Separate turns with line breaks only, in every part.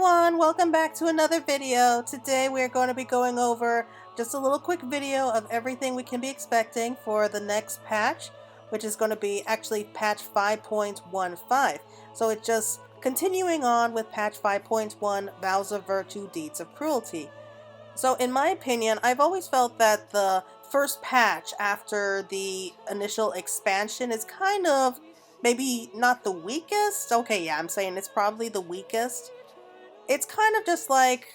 everyone, welcome back to another video. Today we're going to be going over just a little quick video of everything we can be expecting for the next patch, which is going to be actually patch 5.15. So it's just continuing on with patch 5.1, Vows of Virtue, Deeds of Cruelty. So in my opinion, I've always felt that the first patch after the initial expansion is kind of maybe not the weakest. Okay, yeah, I'm saying it's probably the weakest. It's kind of just like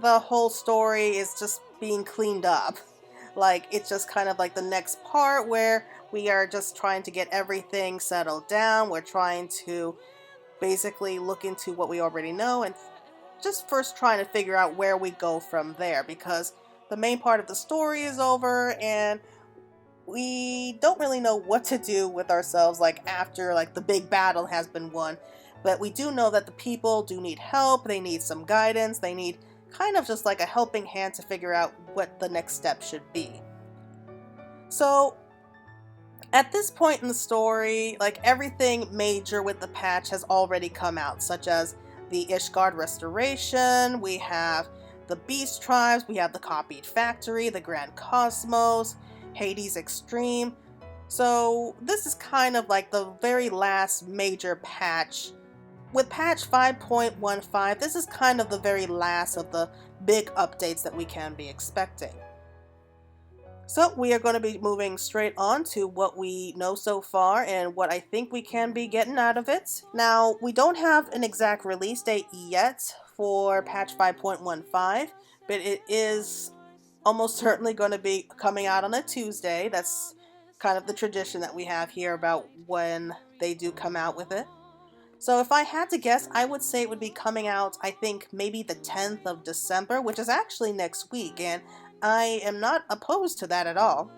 the whole story is just being cleaned up. Like, it's just kind of like the next part where we are just trying to get everything settled down. We're trying to basically look into what we already know and just first trying to figure out where we go from there, because the main part of the story is over and we don't really know what to do with ourselves like after like the big battle has been won. But we do know that the people do need help, they need some guidance, they need kind of just like a helping hand to figure out what the next step should be. So at this point in the story, like everything major with the patch has already come out, such as the Ishgard restoration, we have the Beast Tribes, we have the Copied Factory, the Grand Cosmos, Hades Extreme. So this is kind of like the very last major patch. With patch 5.15, this is kind of the very last of the big updates that we can be expecting. So we are going to be moving straight on to what we know so far and what I think we can be getting out of it. Now, we don't have an exact release date yet for patch 5.15, but it is almost certainly going to be coming out on a Tuesday. That's kind of the tradition that we have here about when they do come out with it. So if I had to guess, I would say it would be coming out, I think, maybe the 10th of December, which is actually next week, and I am not opposed to that at all.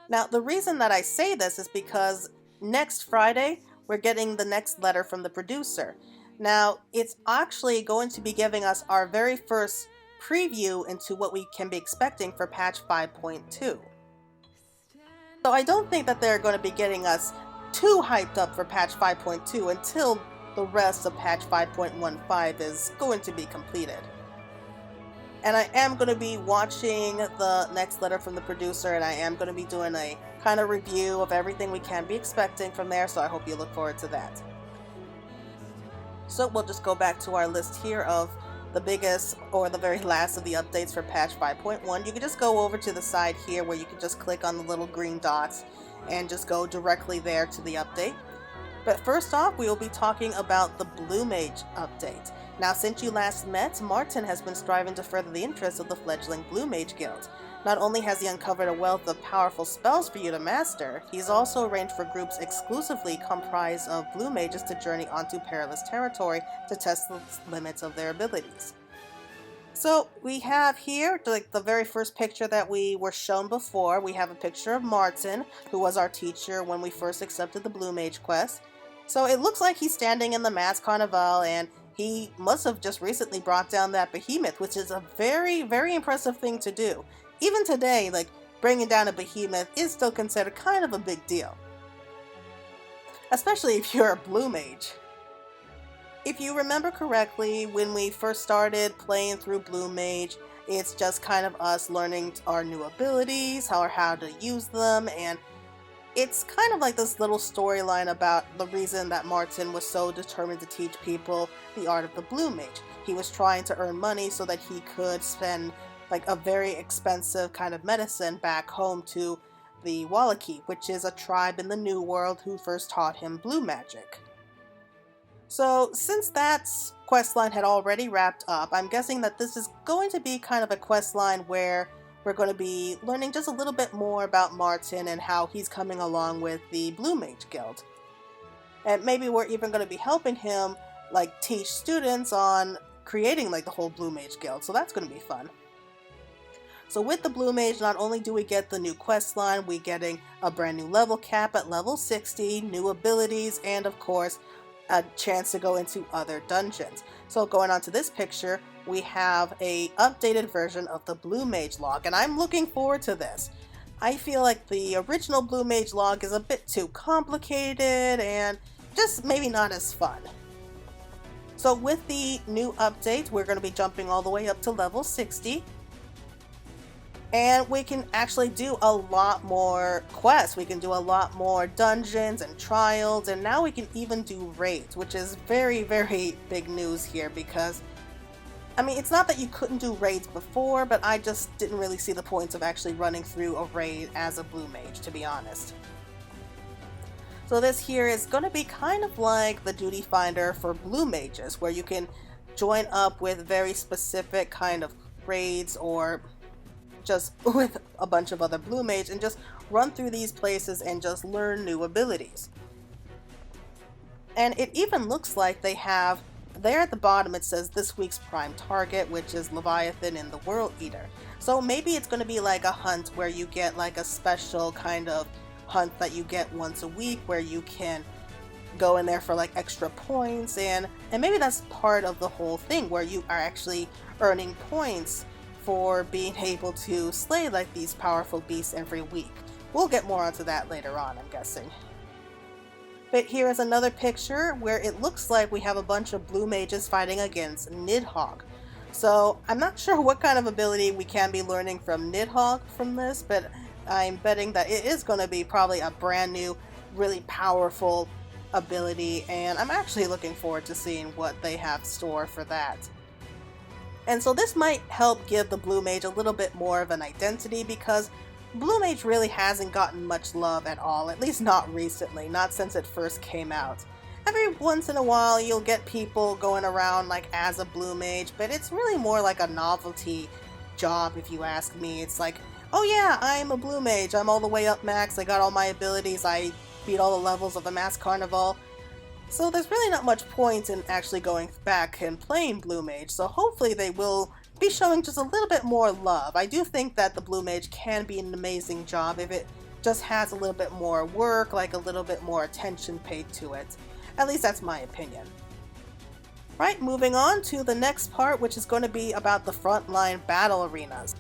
Now, the reason that I say this is because next Friday, we're getting the next letter from the producer. Now, it's actually going to be giving us our very first preview into what we can be expecting for patch 5.2. So I don't think that they're going to be getting us too hyped up for patch 5.2 until the rest of patch 5.15 is going to be completed. And I am going to be watching the next letter from the producer, and I am going to be doing a kind of review of everything we can be expecting from there, so I hope you look forward to that. So we'll just go back to our list here of the biggest or the very last of the updates for patch 5.1. You can just go over to the side here where you can just click on the little green dots and just go directly there to the update. But first off, we will be talking about the Blue Mage update. Now, since you last met, Martin has been striving to further the interests of the fledgling Blue Mage Guild. Not only has he uncovered a wealth of powerful spells for you to master, he's also arranged for groups exclusively comprised of Blue Mages to journey onto perilous territory to test the limits of their abilities. So we have here, like the very first picture that we were shown before, we have a picture of Martin, who was our teacher when we first accepted the Blue Mage quest. So it looks like he's standing in the Mass Carnival, and he must have just recently brought down that behemoth, which is a very, very impressive thing to do. Even today, like, bringing down a behemoth is still considered kind of a big deal. Especially if you're a Blue Mage. If you remember correctly, when we first started playing through Blue Mage, it's just kind of us learning our new abilities, how to use them, and it's kind of like this little storyline about the reason that Martin was so determined to teach people the art of the Blue Mage. He was trying to earn money so that he could spend like a very expensive kind of medicine back home to the Wallachie, which is a tribe in the New World who first taught him blue magic. So since that questline had already wrapped up, I'm guessing that this is going to be kind of a questline where we're going to be learning just a little bit more about Martin and how he's coming along with the Blue Mage Guild. And maybe we're even going to be helping him like teach students on creating like the whole Blue Mage Guild, so that's going to be fun. So with the Blue Mage, not only do we get the new questline, we're getting a brand new level cap at level 60, new abilities, and of course a chance to go into other dungeons. So going on to this picture, we have a updated version of the Blue Mage log, and I'm looking forward to this. I feel like the original Blue Mage log is a bit too complicated and just maybe not as fun. So with the new update, we're going to be jumping all the way up to level 60. And we can actually do a lot more quests. We can do a lot more dungeons and trials, and now we can even do raids, which is very, very big news here because, I mean, it's not that you couldn't do raids before, but I just didn't really see the points of actually running through a raid as a Blue Mage, to be honest. So this here is going to be kind of like the duty finder for Blue Mages, where you can join up with very specific kind of raids or just with a bunch of other Blue Mage and just run through these places and just learn new abilities. And it even looks like they have, there at the bottom it says this week's prime target, which is Leviathan and the World Eater. So maybe it's going to be like a hunt where you get like a special kind of hunt that you get once a week where you can go in there for like extra points, and maybe that's part of the whole thing where you are actually earning points for being able to slay like these powerful beasts every week. We'll get more onto that later on, I'm guessing. But here is another picture where it looks like we have a bunch of Blue Mages fighting against Nidhogg. So I'm not sure what kind of ability we can be learning from Nidhogg from this, but I'm betting that it is going to be probably a brand new, really powerful ability, and I'm actually looking forward to seeing what they have store for that. And so this might help give the Blue Mage a little bit more of an identity, because Blue Mage really hasn't gotten much love at all, at least not recently, not since it first came out. Every once in a while you'll get people going around like as a Blue Mage, but it's really more like a novelty job if you ask me. It's like, oh yeah, I'm a Blue Mage, I'm all the way up max, I got all my abilities, I beat all the levels of the Mass Carnival. So there's really not much point in actually going back and playing Blue Mage, so hopefully they will be showing just a little bit more love. I do think that the Blue Mage can be an amazing job if it just has a little bit more work, like a little bit more attention paid to it. At least that's my opinion. Right, moving on to the next part, which is going to be about the frontline battle arenas.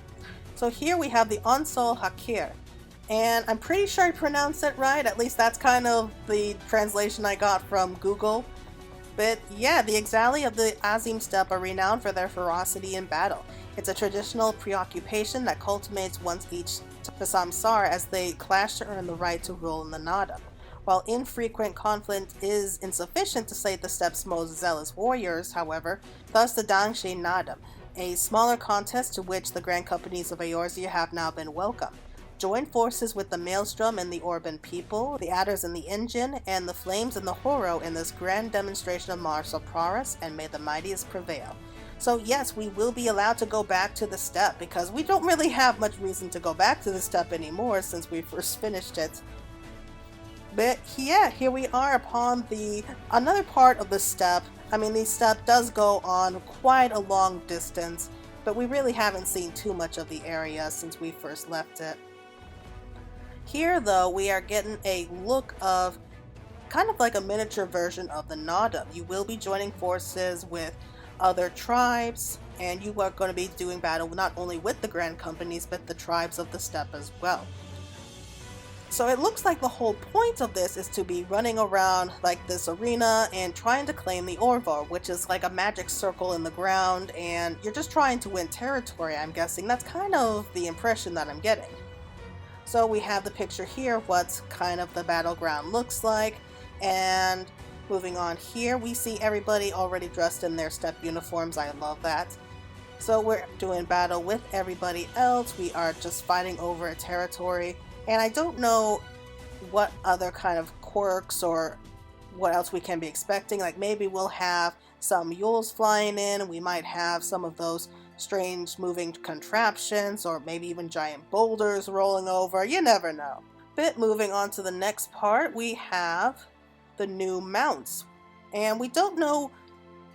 So here we have the Onsal Hakir. And I'm pretty sure I pronounced it right, at least that's kind of the translation I got from Google. But yeah, the Exali of the Azim Steppe are renowned for their ferocity in battle. It's a traditional preoccupation that culminates once each to Samsar as they clash to earn the right to rule in the Nadam. While infrequent conflict is insufficient to slay the Steppe's most zealous warriors, however, thus the Dangshe Nadam, a smaller contest to which the grand companies of Eorzea have now been welcomed. Join forces with the Maelstrom and the Orban people, the Adders and the Engine, and the Flames and the Horo in this grand demonstration of martial prowess, and may the mightiest prevail. So yes, we will be allowed to go back to the Steppe, because we don't really have much reason to go back to the Steppe anymore since we first finished it. But yeah, here we are upon another part of the Steppe. I mean, the Steppe does go on quite a long distance, but we really haven't seen too much of the area since we first left it. Here though, we are getting a look of kind of like a miniature version of the Nadam. You will be joining forces with other tribes, and you are going to be doing battle not only with the grand companies, but the tribes of the Steppe as well. So it looks like the whole point of this is to be running around like this arena and trying to claim the Orvar, which is like a magic circle in the ground, and you're just trying to win territory, I'm guessing. That's kind of the impression that I'm getting. So we have the picture here of what kind of the battleground looks like, and moving on here, we see everybody already dressed in their Steppe uniforms. I love that. So we're doing battle with everybody else. We are just fighting over a territory. And I don't know what other kind of quirks or what else we can be expecting. Like maybe we'll have some mules flying in. We might have some of those strange moving contraptions, or maybe even giant boulders rolling over. You never know. But moving on to the next part, we have the new mounts. And we don't know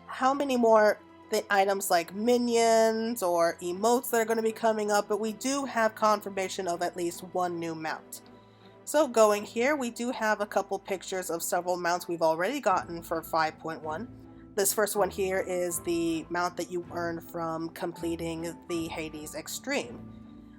how many more the items like minions or emotes that are going to be coming up, but we do have confirmation of at least one new mount. So going here, we do have a couple pictures of several mounts we've already gotten for 5.1. This first one here is the mount that you earn from completing the Hades Extreme.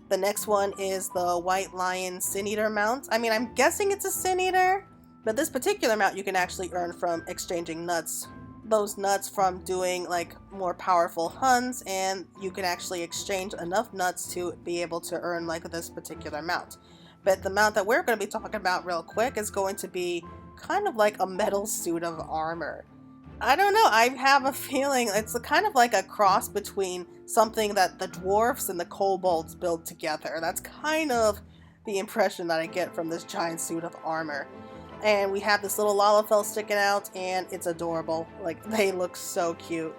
The next one is the White Lion Sin Eater mount. I mean, I'm guessing it's a Sin Eater, but this particular mount you can actually earn from exchanging nuts those nuts from doing like more powerful hunts, and you can actually exchange enough nuts to be able to earn like this particular mount. But the mount that we're going to be talking about real quick is going to be kind of like a metal suit of armor. I don't know, I have a feeling it's kind of like a cross between something that the dwarfs and the kobolds build together. That's kind of the impression that I get from this giant suit of armor. And we have this little Lalafell sticking out, and it's adorable. Like, they look so cute.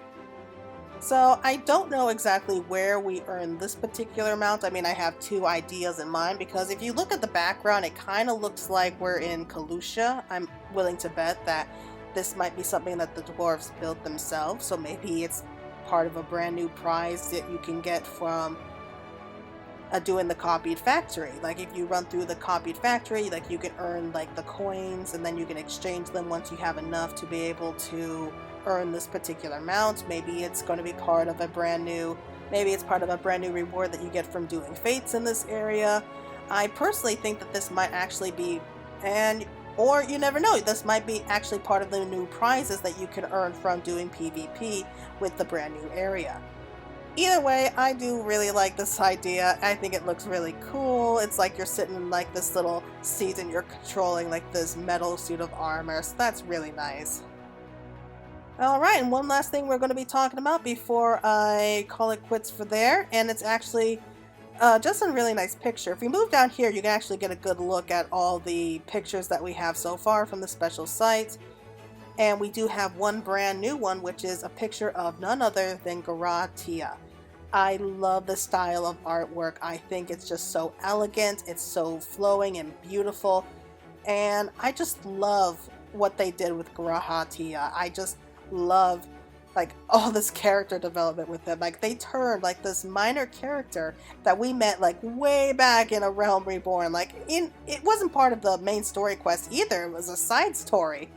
So I don't know exactly where we earn this particular mount. I mean, I have two ideas in mind, because if you look at the background, it kind of looks like we're in Kalusha. I'm willing to bet that this might be something that the dwarves built themselves, so maybe it's part of a brand new prize that you can get from doing the copied factory. Like, if you run through the copied factory, like, you can earn like the coins, and then you can exchange them once you have enough to be able to earn this particular mount. Maybe it's going to be part of a brand new reward that you get from doing fates in this area. I personally think that this might actually be, or you never know, this might be actually part of the new prizes that you can earn from doing PvP with the brand new area. Either way, I do really like this idea. I think it looks really cool. It's like you're sitting in like this little seat and you're controlling like this metal suit of armor, so that's really nice. Alright, and one last thing we're going to be talking about before I call it quits for there, and it's actually just a really nice picture. If we move down here, you can actually get a good look at all the pictures that we have so far from the special site. And we do have one brand new one, which is a picture of none other than Garatia. I love the style of artwork. I think it's just so elegant, it's so flowing and beautiful, and I just love what they did with Garatia. I just love like all this character development with them. Like, they turned like this minor character that we met like way back in A Realm Reborn. Like, it wasn't part of the main story quest either. It was a side story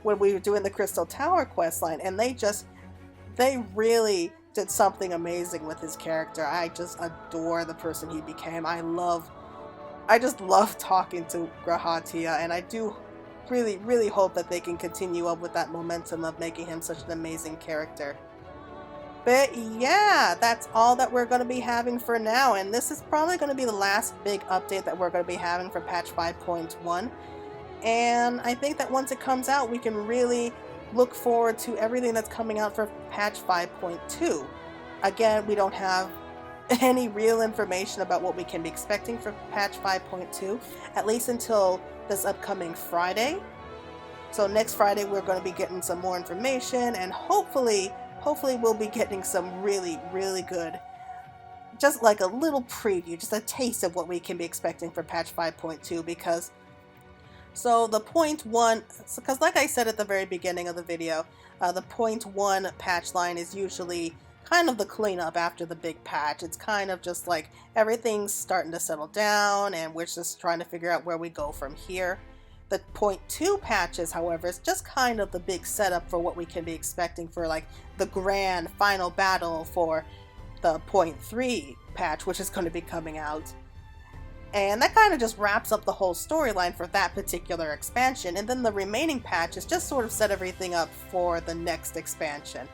when we were doing the Crystal Tower quest line, and they really did something amazing with his character. I just adore the person he became. I just love talking to Garatia, and I do really hope that they can continue up with that momentum of making him such an amazing character. But yeah, that's all that we're going to be having for now, and this is probably going to be the last big update that we're going to be having for patch 5.1. And I think that once it comes out, we can really look forward to everything that's coming out for patch 5.2. Again, we don't have any real information about what we can be expecting for patch 5.2, at least until this upcoming Friday. So next Friday we're going to be getting some more information, and hopefully we'll be getting some really good, just like a little preview, just a taste of what we can be expecting for patch 5.2, because so the 0.1, because like I said at the very beginning of the video, the 0.1 patch line is usually kind of the cleanup after the big patch. It's kind of just like everything's starting to settle down, and we're just trying to figure out where we go from here. The 0.2 patches, however, is just kind of the big setup for what we can be expecting for like the grand final battle for the 0.3 patch, which is going to be coming out. And that kind of just wraps up the whole storyline for that particular expansion, and then the remaining patches just sort of set everything up for the next expansion.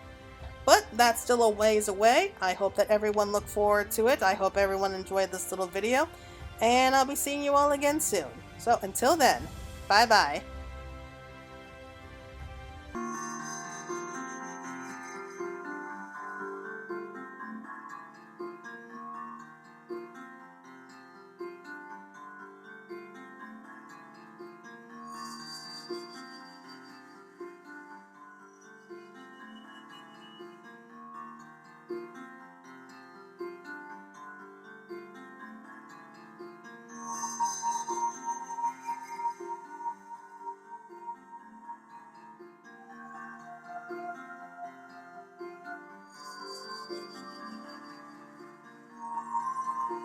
But that's still a ways away. I hope that everyone looked forward to it. I hope everyone enjoyed this little video, and I'll be seeing you all again soon. So until then, bye bye.